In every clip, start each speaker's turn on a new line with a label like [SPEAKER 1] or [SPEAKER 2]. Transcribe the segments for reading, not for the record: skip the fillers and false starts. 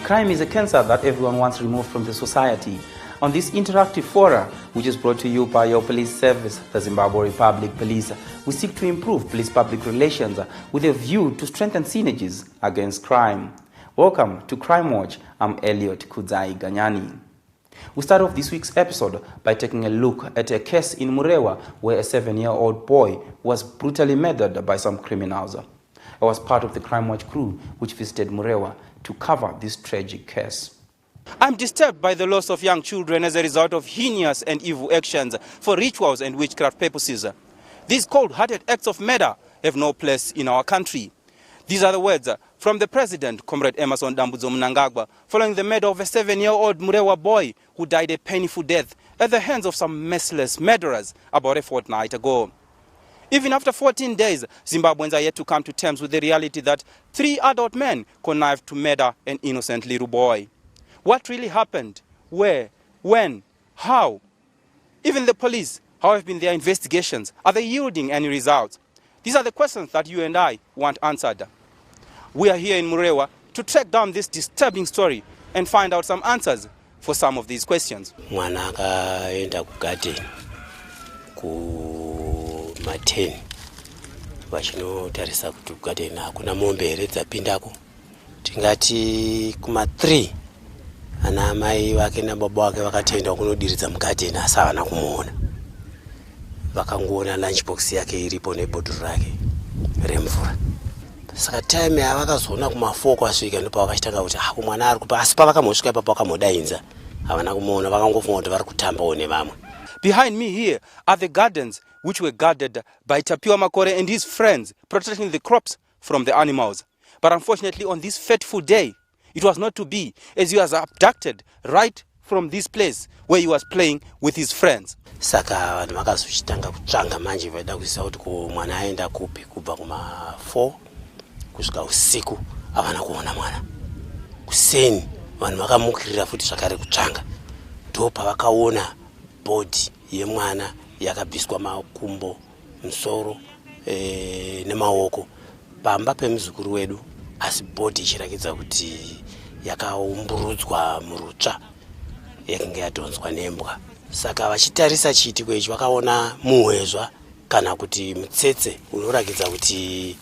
[SPEAKER 1] Crime is a cancer that everyone wants removed from the society. On this interactive forum, which is brought to you by your police service, the Zimbabwe Republic Police, we seek to improve police-public relations with a view to strengthen synergies against crime. Welcome to Crime Watch. I'm Elliot Kudzai Ganyani. We start off this week's episode by taking a look at a case in Murewa where a 7-year-old boy was brutally murdered by some criminals. I was part of the Crime Watch crew which visited Murewa to cover this tragic case. I'm disturbed by the loss of young children as a result of heinous and evil actions for rituals and witchcraft purposes. These cold-hearted acts of murder have no place in our country. These are the words from the President, Comrade Emerson Dambudzo Mnangagwa, following the murder of a 7-year-old Murewa boy who died a painful death at the hands of some merciless murderers about a fortnight ago. Even after 14 days, Zimbabweans are yet to come to terms with the reality that 3 adult men connived to murder an innocent little boy. What really happened? Where? When? How? Even the police, how have been their investigations? Are they yielding any results? These are the questions that you and I want answered. We are here in Murewa to track down this disturbing story and find out some answers for some of these questions.
[SPEAKER 2] Mwana akaenda kugarden ku10 vachinotarisa kuti kugarden hakuna mombe here dzapindako. Tingati kuma3 ana amai vake nababa vake vakatoenda kunodiridza mugarden asi havana kumuona. Vakangoona lunchbox yake iripo nebhodhoro rake remvura. Saka time yavakazoona kuma4 kwasvika ndipo vakachitanga kuti mwana ari kupa, asi pavakamosvika ipapo vakamodainza havana kumuona, vakangofunga kuti vari kutambawo nevamwe.
[SPEAKER 1] Behind me here are the gardens which were guarded by Tapiwa Makore and his friends, protecting the crops from the animals. But unfortunately on this fateful day, it was not to be, as he was abducted right from this place where he was playing with his friends.
[SPEAKER 2] Saka vanhu vakazochitanga kutsvanga manje vaida kuziva kuti mwana aenda kupi. Kubva kuma4 kusvika usiku havana kuona mwana. Kuseni vanhu vakamukirira futi zvakare kutsvanga. Ndo pavakaona bhodhi yemwana yakabviswa makumbo, musoro nemaoko pamba pemuzukuru wedu, asi bhodhi ichiratidza kuti yakaumburudzwa murutsva yakange yadhonzwa nembwa. Saka vachitarisa chiitiko ichi vakaona muhwezva kana kuti mutsetse unoratidza kuti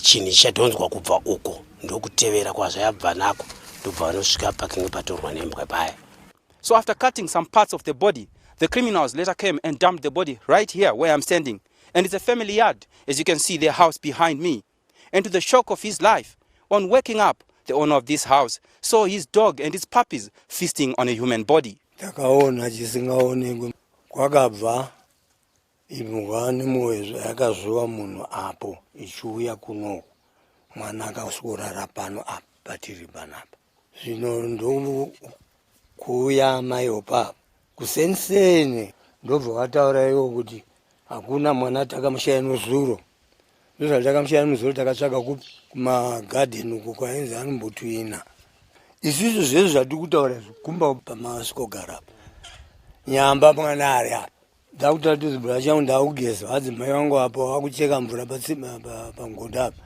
[SPEAKER 2] chinhu chadhonzwa kubva uko ndokutevera kwazvayabva nako ndobva vanosvika pakange patorwa nembwa paya.
[SPEAKER 1] So after cutting some parts of the body, the criminals later came and dumped the body right here where I'm standing. And it's a family yard, as you can see their house behind me. And to the shock of his life, on waking up, the owner of this house saw his dog and his puppies feasting on a human body.
[SPEAKER 3] Takaona chisingaonekwe kwakabva imbwa nemuhwezva yakazviwa munhu apo ichiuya kuno mwana akasorara pano apa tiri panapa. Zvino ndokuuya mai papa kuseniseni ndobva vataura ivo kuti hakuna mwana takamushaya nozuro. Ndozvatakamushaya nozuro takatsvaka kumagadheni uko kwainzi anombotwina. Isusu zvezvo zvati kutaura zvikumba pamasvikogara apa. Nyamba mwana ari apa. Ndakutati zibura changu ndakugeza adzimai vangu apa vakucheka mvura pangoda apa.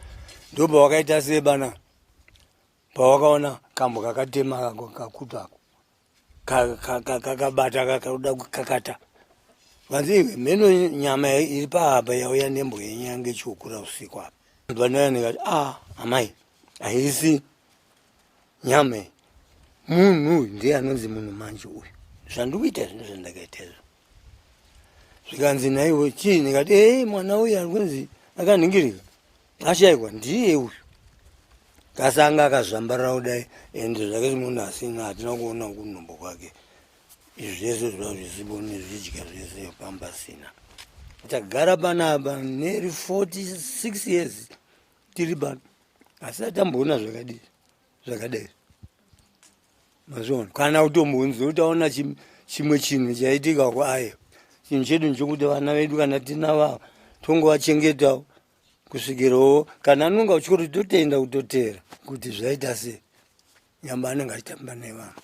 [SPEAKER 3] Ndobva vakaita sei bana pavakaona kambo kakatema kakutako kakabata kakaruda kukakata. Vanzi meno nyama iri paapa yauya nembwa yenyange chokura usiku apa. Vanaya ndikati amai haisi nyama munhu ndiye anonzi munhu manje uyu. Zvandikuita zvinhu zvandakaita izvo. Zvikanzi naiwe chii? Ndikati mwana uyu ari kunzi akanhingirika ashayikwa ndiye uyu. Kasanga akazvambarira kudai ende zvake munhu asina hatina kuona kunombo kwake. Izvi zvese zviva zvisipo nezvidya zvese pamba sina. Tagara panapa nearly 46 years tiri pano asi hatamboona zvakadai. Mazviona kana utombonzi utaona chimwe chinhu chaitika kwayo. Chinhu chedu nchokuti vana vedu kana tinavo tongovachengetawo kusvikirawo kana anonga uchikoti totoenda kutotera kuti zvaita sei nyamba anenge achitamba nevanhu.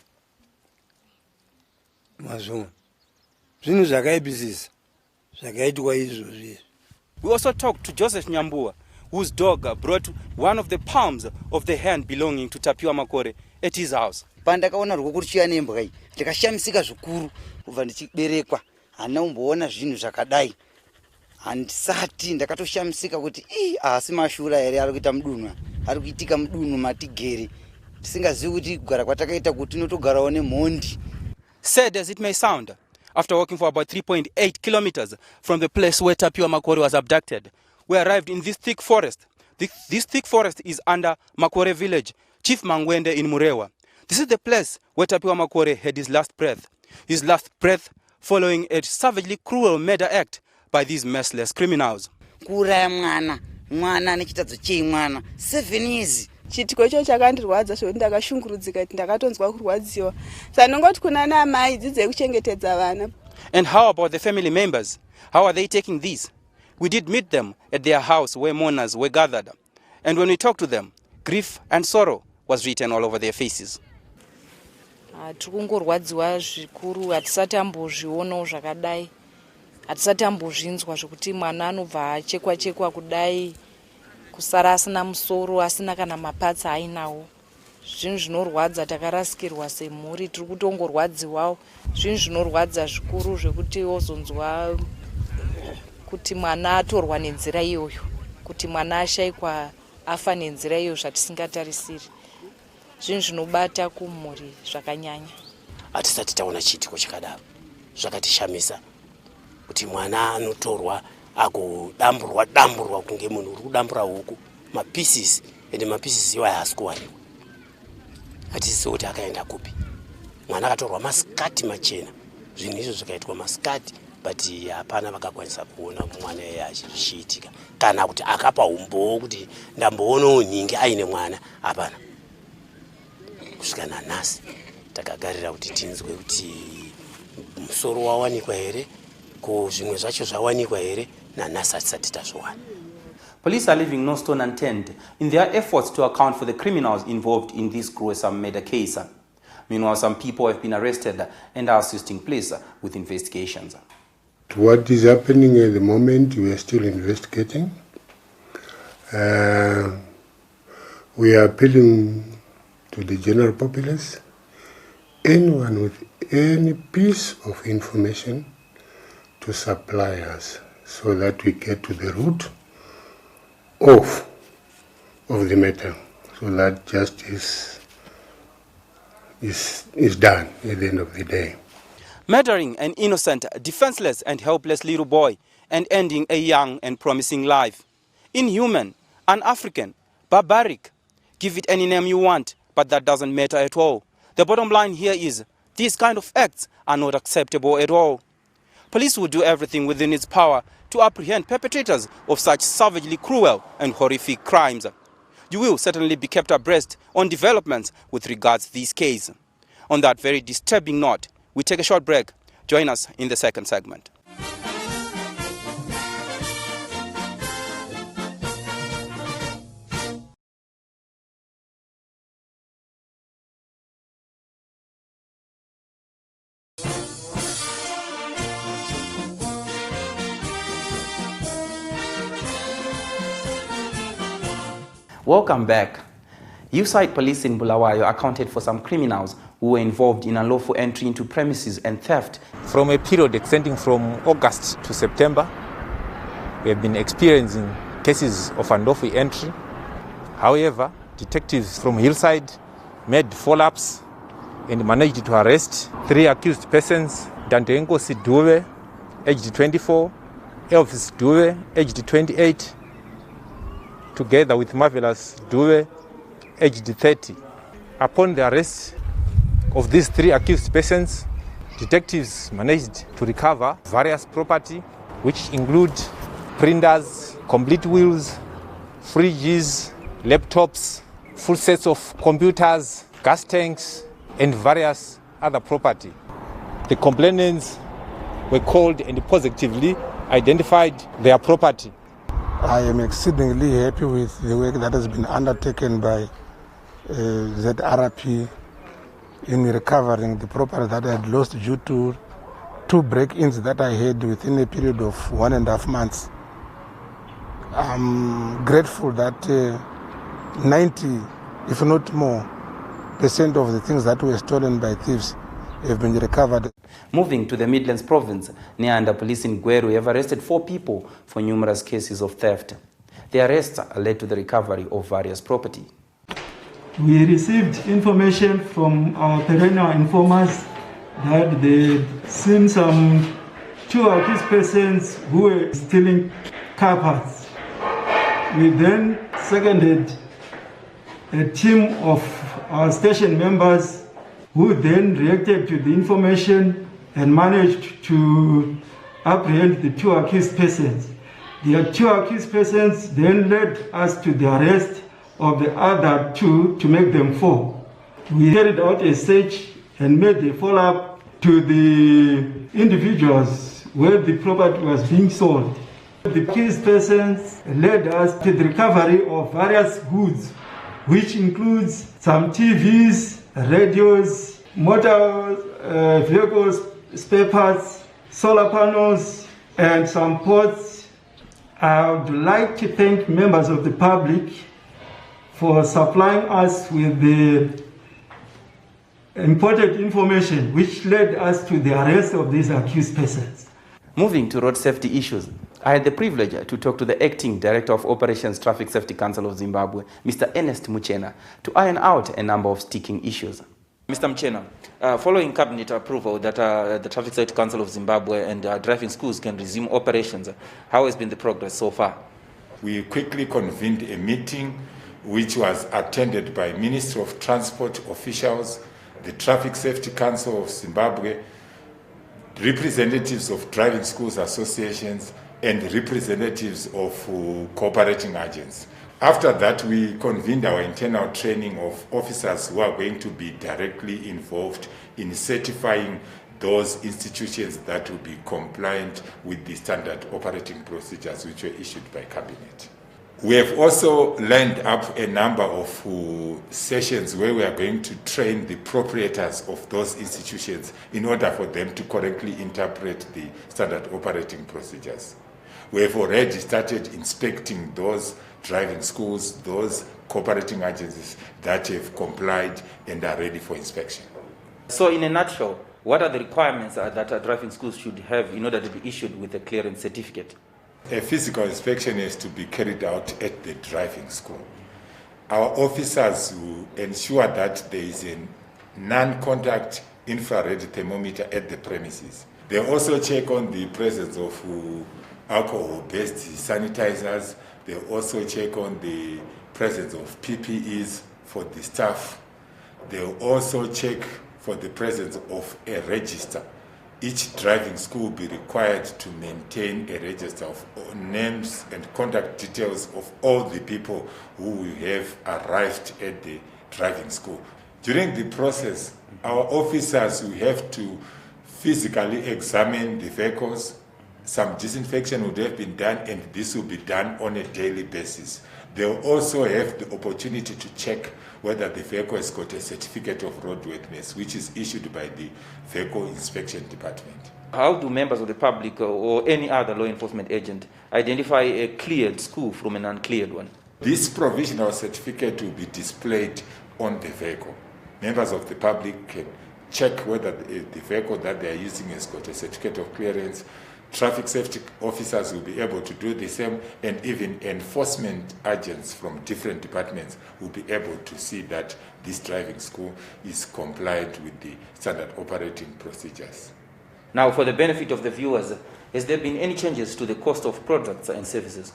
[SPEAKER 3] Mazviona zvinhu zvakaipisisa zvakaitwa izvozvi.
[SPEAKER 1] We also talked to Joseph Nyambua, whose dog brought one of the palms of the hand belonging to Tapiwa Makore at his house.
[SPEAKER 4] Pandakaona rwokuruchiya nembwa iyi ndikashamisika zvikuru kubva ndichiberekwa hana umboona zvinhu zvakadai handisati ndakatoshamisika kuti asi mashura here ari kuita mudunhu ari kuitika mudunhu matigere tisingazivi kuti kugara kwatakaita kuti tinotogarawo nemhondi.
[SPEAKER 1] Sad as it may sound, after walking for about 3.8 kilometers from the place where Tapiwa Makore was abducted, we arrived in this thick forest. This thick forest is under Makore village, Chief Mangwende in Murewa. This is the place where Tapiwa Makore had his last breath following a savagely cruel murder act by these merciless criminals.
[SPEAKER 4] Kuraya mwana nechitadzo chemwana 7 years.
[SPEAKER 5] Chitiko icho chakandirwadza zvekuti ndakashungurudzika kuti ndakatonzwa kurwadziwa. Sanongoti kuna namai dzidze kuchengetedza vana.
[SPEAKER 1] And how about the family members? How are they taking this? We did meet them at their house where mourners were gathered. And when we talked to them, grief and sorrow was written all over their faces.
[SPEAKER 6] Tikungorwadziwa zvikuru, hatisati ambozvionawo zvakadai. Hatisati ambozvinzwa zvokuti mwana anobva achekwa kudai, kusara asina musoro, asina kana mapatsa ainawo. Zvinhu zvinorwadza, takarasikirwa semhuri, tiri kutongorwadziwawo. Zvinhu zvinorwadza zvikuru zvokuti wozonzwa kuti mwana atorwa nenzira iyoyo, kuti mwana ashayikwa afa nenzira iyoyo zvatisingatarisiri. Zvinhu zvinobata kumhuri zvakanyanya.
[SPEAKER 2] Hatisati taona chitiko chakadaro, zvakatishamisa kuti mwana anotorwa agodamburwa kunge munhu uri kudambura huku mapieces, ende mapieces iwo haasi kuwanikwa. Hatisizivi kuti akaenda kupi. Mwana akatorwa masikati machena, zvinhu izvo zvikaitwa masikati, but hapana vakakwanisa kuona mwana iye achiitika kana kuti akapa umbowo kuti ndamboonawo nyingi aine mwana, hapana. Kusvika nanhasi takagarira kuti tinzwe kuti musoro wawanikwa here, ko zvimwe zvacho zvawanikwa here, nanhasi hatisati tazviwana.
[SPEAKER 1] Police are leaving no stone unturned in their efforts to account for the criminals involved in this gruesome murder case. Meanwhile, some people have been arrested and are assisting police with investigations.
[SPEAKER 7] What is happening at the moment, we are still investigating. We are appealing to the general populace, anyone with any piece of information to supply us so that we get to the root of the matter, so that justice is done at the end of the day.
[SPEAKER 1] Murdering an innocent, defenseless and helpless little boy and ending a young and promising life. Inhuman, un-African, barbaric, give it any name you want, but that doesn't matter at all. The bottom line here is, these kind of acts are not acceptable at all. Police will do everything within its power to apprehend perpetrators of such savagely cruel and horrific crimes. You will certainly be kept abreast on developments with regards to this case. On that very disturbing note, we take a short break. Join us in the second segment. Welcome back. Youthside police in Bulawayo accounted for some criminals who were involved in unlawful entry into premises and theft.
[SPEAKER 8] From a period extending from August to September, we have been experiencing cases of unlawful entry. However, detectives from Hillside made follow-ups and managed to arrest 3 accused persons: Dante Nkosi Duve, aged 24, Elvis Duve, aged 28, together with Marvelous Duve, aged 30. Upon the arrest of these 3 accused persons, detectives managed to recover various property, which include printers, complete wheels, fridges, laptops, full sets of computers, gas tanks, and various other property. The complainants were called and positively identified their property.
[SPEAKER 9] I am exceedingly happy with the work that has been undertaken by ZRP in recovering the property that I had lost due to 2 break-ins that I had within a period of 1.5 months. I'm grateful that 90, if not more, 90% of the things that were stolen by thieves have been recovered.
[SPEAKER 1] Moving to the Midlands province, Nyanda police in Gweru have arrested 4 people for numerous cases of theft. The arrests led to the recovery of various property.
[SPEAKER 10] We received information from our perennial informers that they'd seen some 2 accused persons who were stealing car parts. We then seconded a team of our station members who then reacted to the information and managed to apprehend the 2 accused persons. The 2 accused persons then led us to the arrest of the other 2 to make them 4. We carried out a search and made a follow-up to the individuals where the property was being sold. The accused persons led us to the recovery of various goods, which includes some TVs, radios, motor vehicles, spare parts, solar panels, and some pots. I would like to thank members of the public for supplying us with the important information which led us to the arrest of these accused persons.
[SPEAKER 1] Moving to road safety issues, I had the privilege to talk to the Acting Director of Operations Traffic Safety Council of Zimbabwe, Mr. Ernest Muchena, to iron out a number of sticking issues. Mr. Muchena, following cabinet approval that the Traffic Safety Council of Zimbabwe and driving schools can resume operations, how has been the progress so far?
[SPEAKER 11] We quickly convened a meeting which was attended by Ministry of Transport officials, the Traffic Safety Council of Zimbabwe, representatives of driving schools associations, and representatives of cooperating agents. After that, we convened our internal training of officers who are going to be directly involved in certifying those institutions that will be compliant with the standard operating procedures which were issued by Cabinet. We have also lined up a number of sessions where we are going to train the proprietors of those institutions in order for them to correctly interpret the standard operating procedures. We have already started inspecting those driving schools, those cooperating agencies that have complied and are ready for inspection.
[SPEAKER 1] So in a nutshell, what are the requirements that driving schools should have in order to be issued with a clearance certificate?
[SPEAKER 11] A physical inspection is to be carried out at the driving school. Our officers will ensure that there is a non-contact infrared thermometer at the premises. They also check on the presence of alcohol-based sanitizers. They also check on the presence of PPEs for the staff. They also check for the presence of a register. Each driving school will be required to maintain a register of names and contact details of all the people who will have arrived at the driving school. During the process, our officers will have to physically examine the vehicles. Some disinfection would have been done, and this will be done on a daily basis. They will also have the opportunity to check whether the vehicle has got a certificate of roadworthiness, which is issued by the Vehicle Inspection Department.
[SPEAKER 1] How do members of the public or any other law enforcement agent identify a cleared school from an uncleared one?
[SPEAKER 11] This provisional certificate will be displayed on the vehicle. Members of the public can check whether the vehicle that they are using has got a certificate of clearance. Traffic safety officers will be able to do the same, and even enforcement agents from different departments will be able to see that this driving school is compliant with the standard operating procedures.
[SPEAKER 1] Now, for the benefit of the viewers, has there been any changes to the cost of products and services?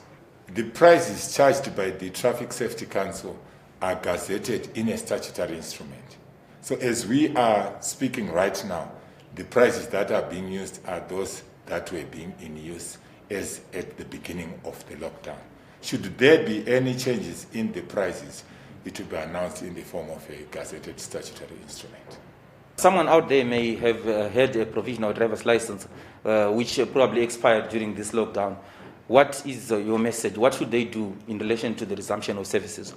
[SPEAKER 11] The prices charged by the Traffic Safety Council are gazetted in a statutory instrument. So as we are speaking right now, the prices that are being used are those that were being in use as at the beginning of the lockdown. Should there be any changes in the prices, it will be announced in the form of a gazetted statutory instrument.
[SPEAKER 1] Someone out there may have had a provisional driver's license which probably expired during this lockdown. What is your message? What should they do in relation to the resumption of services?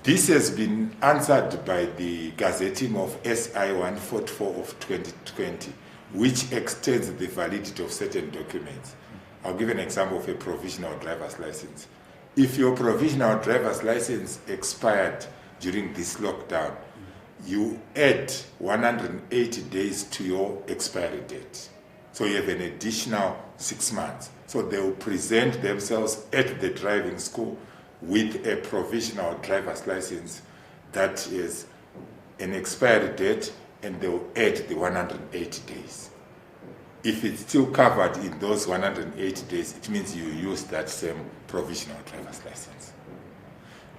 [SPEAKER 11] This has been answered by the gazetting of SI11E11 of 2020, which extends the validity of certain documents. I'll give an example of a provisional driver's license. If your provisional driver's license expired during this lockdown, you add 180 days to your expiry date. So you have an additional 6 months. So they will present themselves at the driving school with a provisional driver's license that is an expiry date, and they will add the 180 days. If it's still covered in those 180 days, it means you use that same provisional driver's license.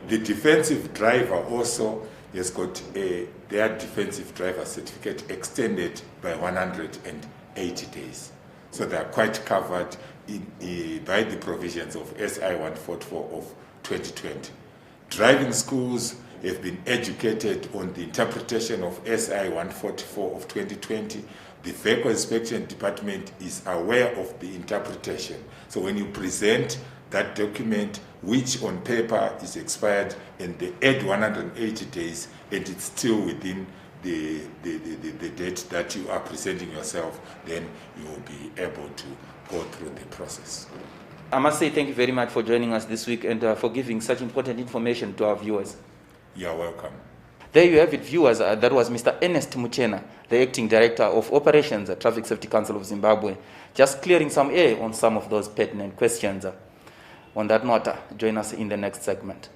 [SPEAKER 11] The defensive driver also has got their defensive driver certificate extended by 180 days. So they are quite covered by the provisions of SI 144 of 2020. Driving schools have been educated on the interpretation of SI 144 of 2020. The Vehicle Inspection Department is aware of the interpretation. So when you present that document, which on paper is expired, and they add 180 days, and it's still within the date that you are presenting yourself, then you will be able to go through the process.
[SPEAKER 1] I must say thank you very much for joining us this week and for giving such important information to our viewers.
[SPEAKER 11] You're welcome.
[SPEAKER 1] There you have it, viewers. That was Mr. Ernest Muchena, the Acting Director of Operations at Traffic Safety Council of Zimbabwe, just clearing some air on some of those pertinent questions. On that note, join us in the next segment.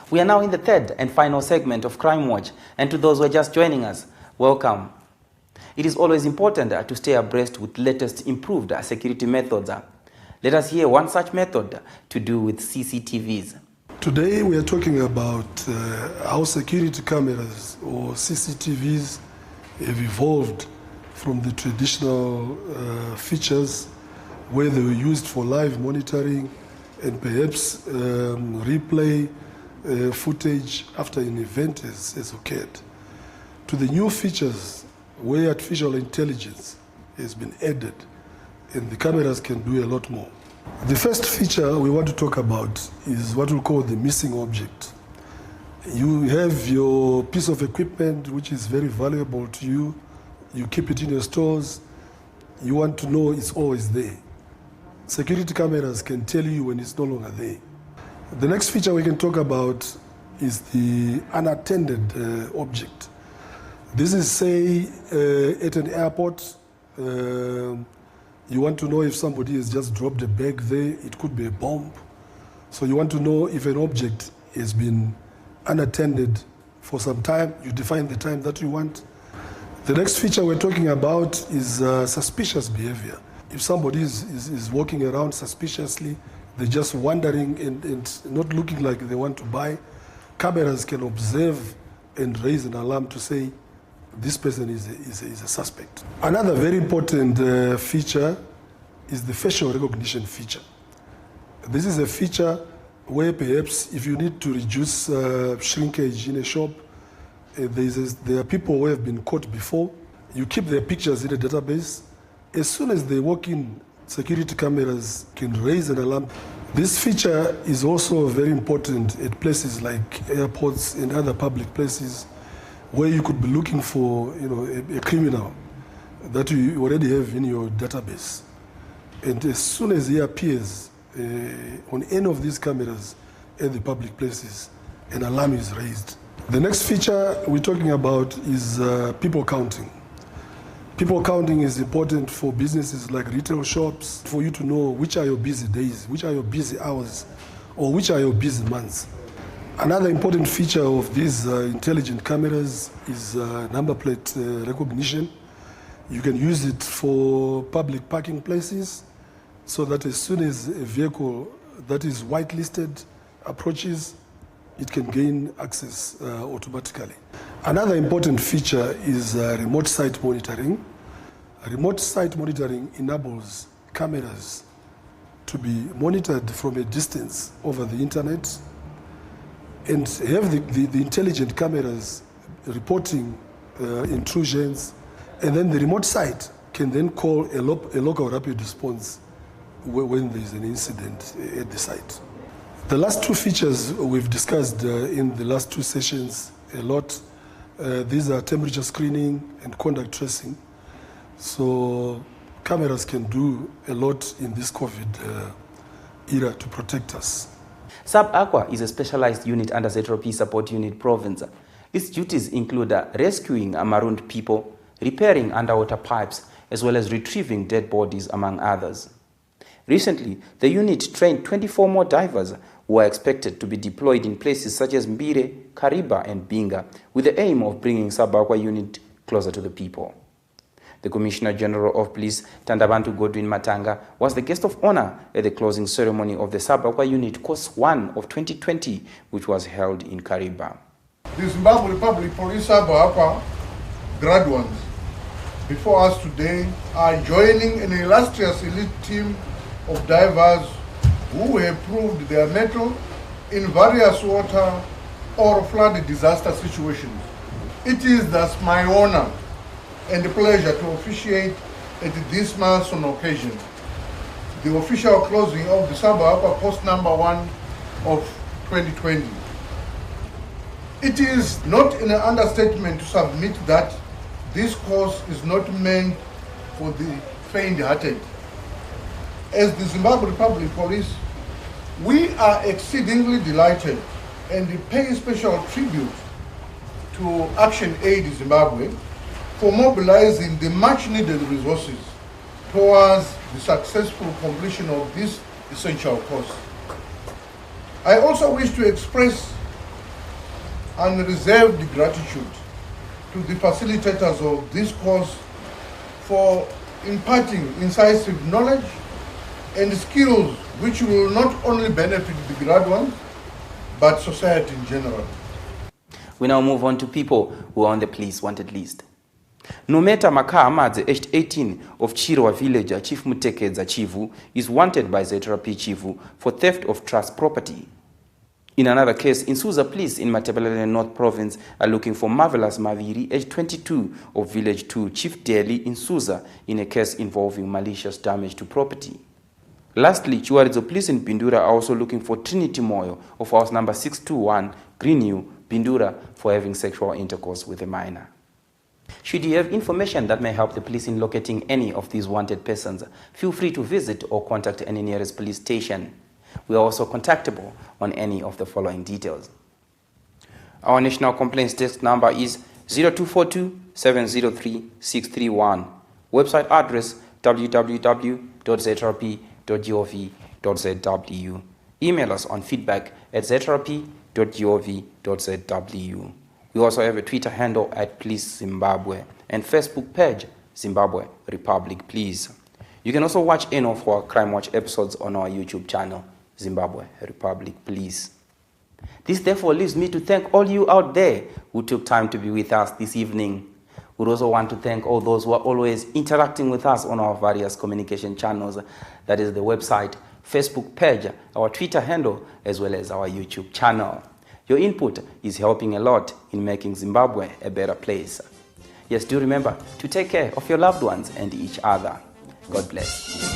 [SPEAKER 1] We are now in the third and final segment of Crime Watch, and to those who are just joining us, welcome. It is always important to stay abreast with latest improved security methods. Let us hear one such method to do with CCTVs.
[SPEAKER 12] Today we are talking about how security cameras or CCTVs have evolved from the traditional features where they were used for live monitoring and perhaps replay footage after an event has occurred, to the new features where artificial intelligence has been added and the cameras can do a lot more. The first feature we want to talk about is what we call the missing object. You have your piece of equipment which is very valuable to you, you keep it in your stores, you want to know it's always there. Security cameras can tell you when it's no longer there. The next feature we can talk about is the unattended object. This is, say, at an airport, you want to know if somebody has just dropped a bag there, it could be a bomb. So you want to know if an object has been unattended for some time, you define the time that you want. The next feature we're talking about is suspicious behavior. If somebody is walking around suspiciously, they're just wandering and not looking like they want to buy, cameras can observe and raise an alarm to say this person is a suspect. Another very important feature is the facial recognition feature. This is a feature where perhaps if you need to reduce shrinkage in a shop, there are people who have been caught before. You keep their pictures in a database. As soon as they walk in, security cameras can raise an alarm. This feature is also very important at places like airports and other public places where you could be looking for, a criminal that you already have in your database. And as soon as he appears on any of these cameras at the public places, an alarm is raised. The next feature we're talking about is people counting. People counting is important for businesses like retail shops, for you to know which are your busy days, which are your busy hours, or which are your busy months. Another important feature of these intelligent cameras is number plate recognition. You can use it for public parking places so that as soon as a vehicle that is whitelisted approaches, it can gain access automatically. Another important feature is remote site monitoring. Remote site monitoring enables cameras to be monitored from a distance over the internet and have the intelligent cameras reporting intrusions, and then the remote site can then call a local rapid response when there's an incident at the site. The last two features we've discussed in the last two sessions a lot. These are temperature screening and contact tracing. So cameras can do a lot in this COVID era to protect us.
[SPEAKER 1] Sub-Aqua is a specialized unit under ZRP Support Unit Province. Its duties include rescuing marooned people, repairing underwater pipes, as well as retrieving dead bodies, among others. Recently, the unit trained 24 more divers who are expected to be deployed in places such as Mbire, Kariba, and Binga, with the aim of bringing Sub-Aqua unit closer to the people. The Commissioner General of Police, Tandabantu Godwin Matanga, was the guest of honor at the closing ceremony of the Sub-Aqua Unit Course 1 of 2020, which was held in Kariba.
[SPEAKER 13] The Zimbabwe Republic Police Sub-Aqua graduates before us today are joining an illustrious elite team of divers who have proved their mettle in various water or flood disaster situations. It is thus my honor and pleasure to officiate at this milestone occasion, the official closing of the Sub-Aqua Post number 1 of 2020. It is not an understatement to submit that this course is not meant for the faint-hearted. As the Zimbabwe Republic Police, we are exceedingly delighted and pay special tribute to Action Aid Zimbabwe for mobilizing the much-needed resources towards the successful completion of this essential course. I also wish to express unreserved gratitude to the facilitators of this course for imparting incisive knowledge and skills which will not only benefit the graduates, but society in general.
[SPEAKER 1] We now move on to people who are on the police wanted list. Nometa Makahamadze, aged 18, of Chirwa village, Chief Mutekedza Chivu, is wanted by ZRP Chivu for theft of trust property. In another case, Insuza police in Matabeleland North Province are looking for Marvelous Maviri, aged 22, of Village 2, Chief Deli in Suza, in a case involving malicious damage to property. Lastly, Chiwaridzo police in Bindura are also looking for Trinity Moyo of house number 621, Greenview, Bindura, for having sexual intercourse with a minor. Should you have information that may help the police in locating any of these wanted persons, feel free to visit or contact any nearest police station. We are also contactable on any of the following details. Our National Complaints Desk number is 0242 703 631. Website address www.zrp.gov.zw. Email us on feedback@zrp.gov.zw. We also have a Twitter handle @Police Zimbabwe and Facebook page Zimbabwe Republic Police. You can also watch any of our Crime Watch episodes on our YouTube channel, Zimbabwe Republic Police. This therefore leaves me to thank all you out there who took time to be with us this evening. We'd also want to thank all those who are always interacting with us on our various communication channels, that is the website, Facebook page, our Twitter handle, as well as our YouTube channel. Your input is helping a lot in making Zimbabwe a better place. Yes, do remember to take care of your loved ones and each other. God bless.